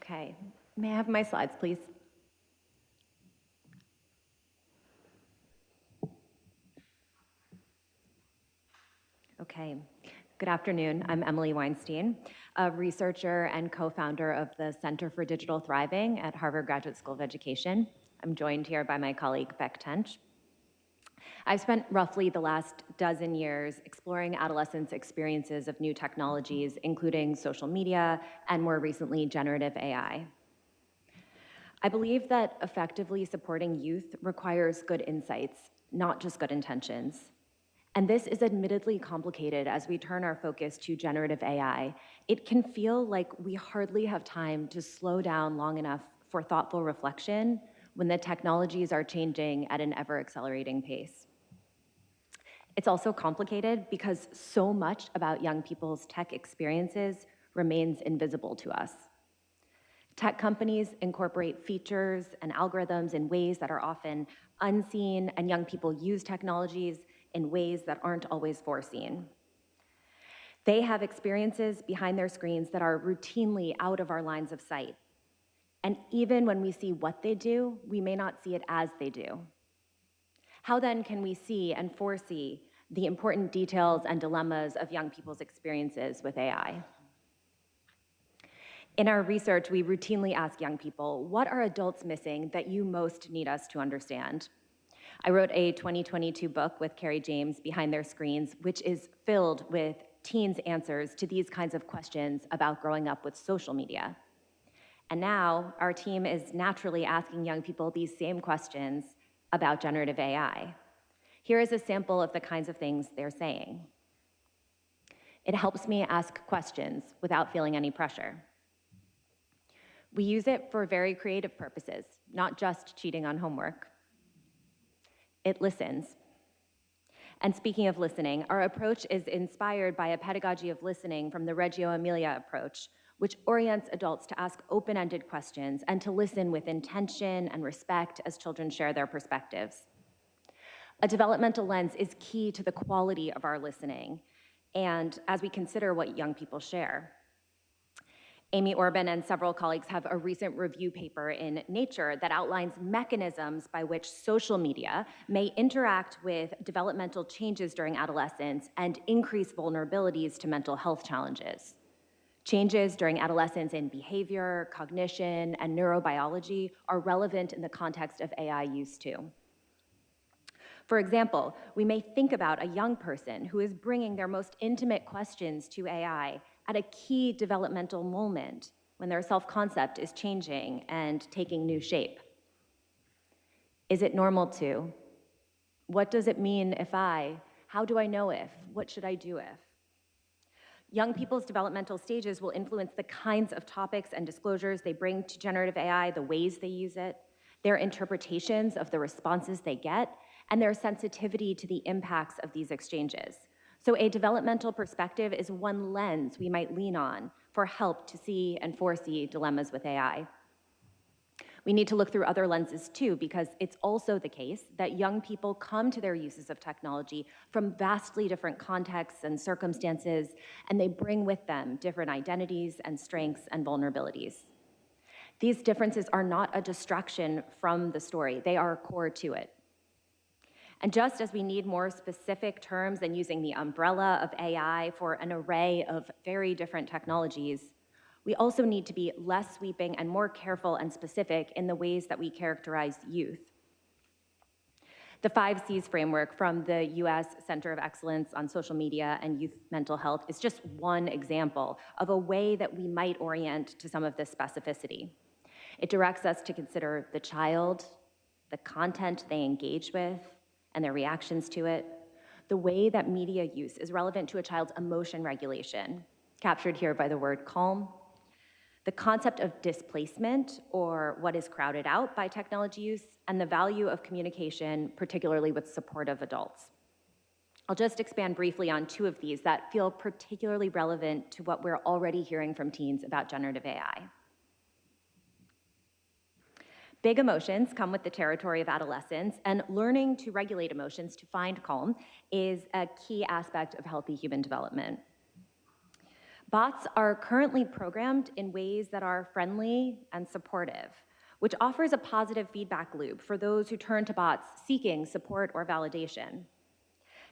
Okay. May I have my slides, please? Okay. Good afternoon. I'm Emily Weinstein, a researcher and co-founder of the Center for Digital Thriving at Harvard Graduate School of Education. I'm joined here by my colleague, Beck Tench. I've spent roughly the last dozen years exploring adolescents' experiences of new technologies, including social media and more recently, generative AI. I believe that effectively supporting youth requires good insights, not just good intentions. And this is admittedly complicated as we turn our focus to generative AI. It can feel like we hardly have time to slow down long enough for thoughtful reflection when the technologies are changing at an ever-accelerating pace. It's also complicated because so much about young people's tech experiences remains invisible to us. Tech companies incorporate features and algorithms in ways that are often unseen, and young people use technologies in ways that aren't always foreseen. They have experiences behind their screens that are routinely out of our lines of sight. And even when we see what they do, we may not see it as they do. How then can we see and foresee the important details and dilemmas of young people's experiences with AI? In our research, we routinely ask young people, what are adults missing that you most need us to understand? I wrote a 2022 book with Carrie James, Behind Their Screens, which is filled with teens' answers to these kinds of questions about growing up with social media. And now our team is naturally asking young people these same questions about generative AI. Here is a sample of the kinds of things they're saying. It helps me ask questions without feeling any pressure. We use it for very creative purposes, not just cheating on homework. It listens. And speaking of listening, our approach is inspired by a pedagogy of listening from the Reggio Emilia approach, which orients adults to ask open-ended questions and to listen with intention and respect as children share their perspectives. A developmental lens is key to the quality of our listening, and as we consider what young people share. Amy Orban and several colleagues have a recent review paper in Nature that outlines mechanisms by which social media may interact with developmental changes during adolescence and increase vulnerabilities to mental health challenges. Changes during adolescence in behavior, cognition, and neurobiology are relevant in the context of AI use too. For example, we may think about a young person who is bringing their most intimate questions to AI at a key developmental moment when their self-concept is changing and taking new shape. Is it normal to? What does it mean if I? How do I know if? What should I do if? Young people's developmental stages will influence the kinds of topics and disclosures they bring to generative AI, the ways they use it, their interpretations of the responses they get, and their sensitivity to the impacts of these exchanges. So a developmental perspective is one lens we might lean on for help to see and foresee dilemmas with AI. We need to look through other lenses too, because it's also the case that young people come to their uses of technology from vastly different contexts and circumstances, and they bring with them different identities and strengths and vulnerabilities. These differences are not a distraction from the story, they are core to it. And just as we need more specific terms than using the umbrella of AI for an array of very different technologies, we also need to be less sweeping and more careful and specific in the ways that we characterize youth. The 5 C's framework from the US Center of Excellence on Social Media and Youth Mental Health is just one example of a way that we might orient to some of this specificity. It directs us to consider the child, the content they engage with, and their reactions to it, the way that media use is relevant to a child's emotion regulation, captured here by the word calm, the concept of displacement, or what is crowded out by technology use, and the value of communication, particularly with supportive adults. I'll just expand briefly on 2 of these that feel particularly relevant to what we're already hearing from teens about generative AI. Big emotions come with the territory of adolescence, and learning to regulate emotions to find calm is a key aspect of healthy human development. Bots are currently programmed in ways that are friendly and supportive, which offers a positive feedback loop for those who turn to bots seeking support or validation.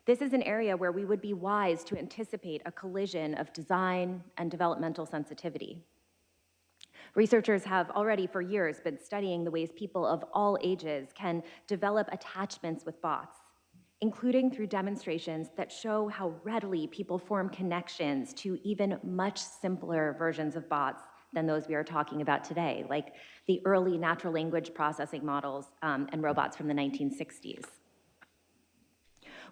This is an area where we would be wise to anticipate a collision of design and developmental sensitivity. Researchers have already for years been studying the ways people of all ages can develop attachments with bots, including through demonstrations that show how readily people form connections to even much simpler versions of bots than those we are talking about today, like the early natural language processing models and robots from the 1960s.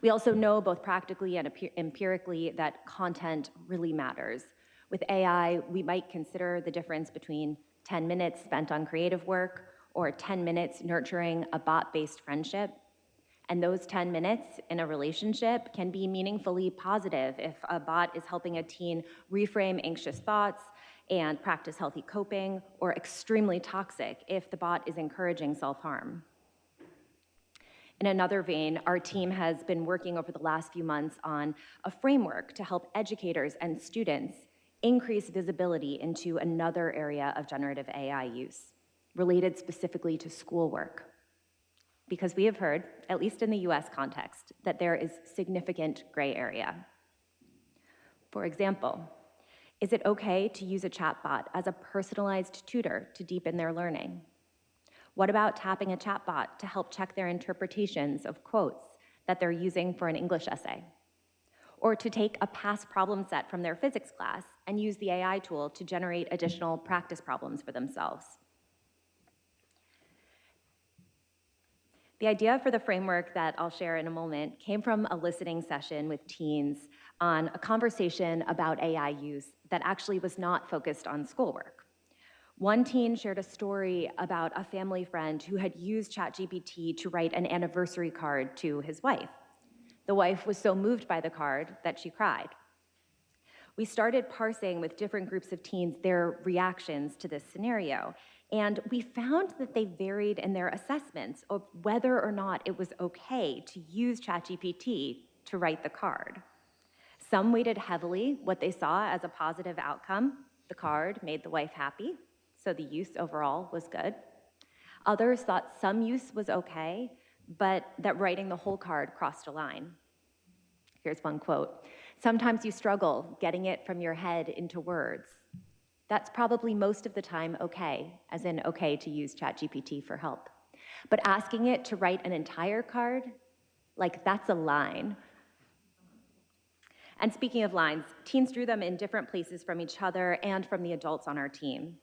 We also know both practically and empirically that content really matters. With AI, we might consider the difference between 10 minutes spent on creative work or 10 minutes nurturing a bot-based friendship. And those 10 minutes in a relationship can be meaningfully positive if a bot is helping a teen reframe anxious thoughts and practice healthy coping, or extremely toxic if the bot is encouraging self-harm. In another vein, our team has been working over the last few months on a framework to help educators and students increase visibility into another area of generative AI use, related specifically to schoolwork. Because we have heard, at least in the US context, that there is significant gray area. For example, is it okay to use a chatbot as a personalized tutor to deepen their learning? What about tapping a chatbot to help check their interpretations of quotes that they're using for an English essay? Or to take a past problem set from their physics class and use the AI tool to generate additional practice problems for themselves? The idea for the framework that I'll share in a moment came from a listening session with teens on a conversation about AI use that actually was not focused on schoolwork. One teen shared a story about a family friend who had used ChatGPT to write an anniversary card to his wife. The wife was so moved by the card that she cried. We started parsing with different groups of teens their reactions to this scenario, and we found that they varied in their assessments of whether or not it was okay to use ChatGPT to write the card. Some weighted heavily what they saw as a positive outcome. The card made the wife happy, so the use overall was good. Others thought some use was okay, but that writing the whole card crossed a line. Here's one quote: "Sometimes you struggle getting it from your head into words. That's probably most of the time okay, as in okay to use ChatGPT for help. But asking it to write an entire card, like that's a line." And speaking of lines, teens drew them in different places from each other and from the adults on our team.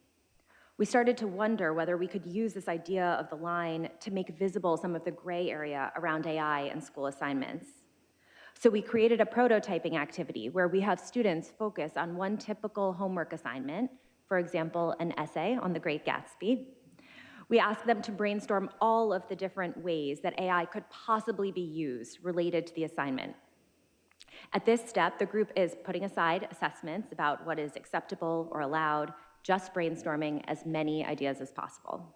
We started to wonder whether we could use this idea of the line to make visible some of the gray area around AI and school assignments. So we created a prototyping activity where we have students focus on one typical homework assignment, for example, an essay on the Great Gatsby. We ask them to brainstorm all of the different ways that AI could possibly be used related to the assignment. At this step, the group is putting aside assessments about what is acceptable or allowed, just brainstorming as many ideas as possible.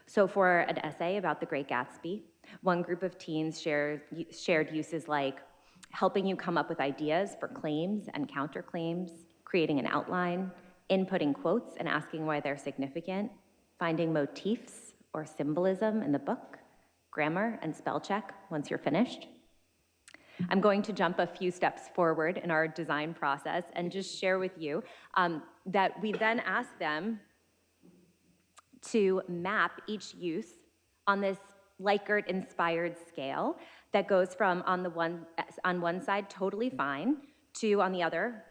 So for an essay about the Great Gatsby, one group of teens shared uses like helping you come up with ideas for claims and counterclaims, creating an outline, inputting quotes and asking why they're significant, finding motifs or symbolism in the book, grammar and spell check once you're finished. I'm going to jump a few steps forward in our design process and just share with you that we then ask them to map each use on this Likert-inspired scale that goes from on one side, totally fine, to on the other,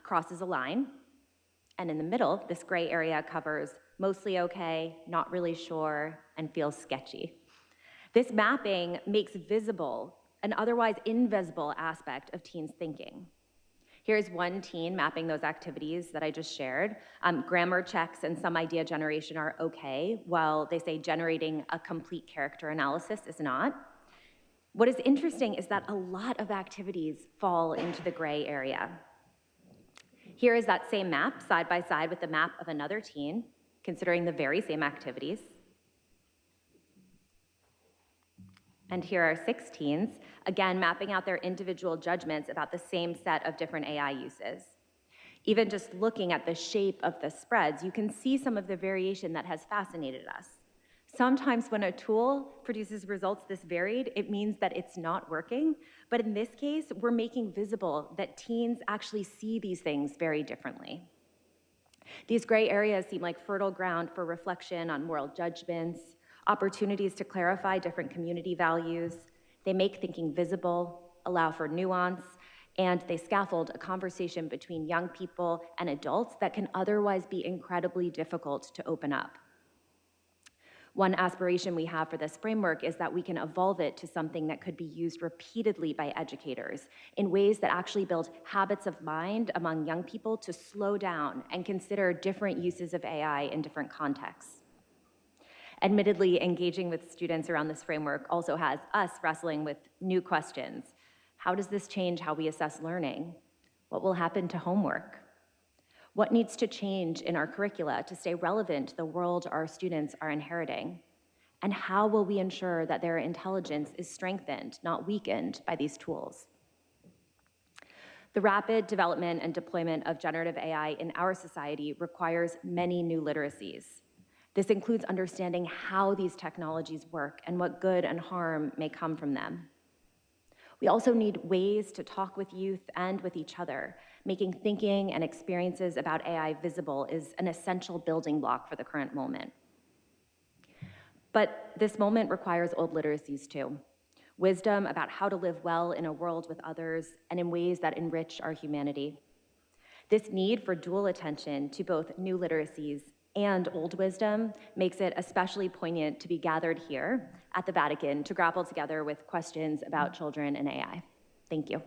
crosses a line. And in the middle, this gray area covers mostly okay, not really sure, and feels sketchy. This mapping makes visible an otherwise invisible aspect of teens' thinking. Here's one teen mapping those activities that I just shared. Grammar checks and some idea generation are okay, while they say generating a complete character analysis is not. What is interesting is that a lot of activities fall into the gray area. Here is that same map, side by side with the map of another teen, considering the very same activities. And here are 6 teens, again, mapping out their individual judgments about the same set of different AI uses. Even just looking at the shape of the spreads, you can see some of the variation that has fascinated us. Sometimes when a tool produces results this varied, it means that it's not working. But in this case, we're making visible that teens actually see these things very differently. These gray areas seem like fertile ground for reflection on moral judgments, opportunities to clarify different community values. They make thinking visible, allow for nuance, and they scaffold a conversation between young people and adults that can otherwise be incredibly difficult to open up. One aspiration we have for this framework is that we can evolve it to something that could be used repeatedly by educators in ways that actually build habits of mind among young people to slow down and consider different uses of AI in different contexts. Admittedly, engaging with students around this framework also has us wrestling with new questions. How does this change how we assess learning? What will happen to homework? What needs to change in our curricula to stay relevant to the world our students are inheriting? And how will we ensure that their intelligence is strengthened, not weakened, by these tools? The rapid development and deployment of generative AI in our society requires many new literacies. This includes understanding how these technologies work and what good and harm may come from them. We also need ways to talk with youth and with each other. Making thinking and experiences about AI visible is an essential building block for the current moment. But this moment requires old literacies too. Wisdom about how to live well in a world with others and in ways that enrich our humanity. This need for dual attention to both new literacies and old wisdom makes it especially poignant to be gathered here at the Vatican to grapple together with questions about children and AI. Thank you.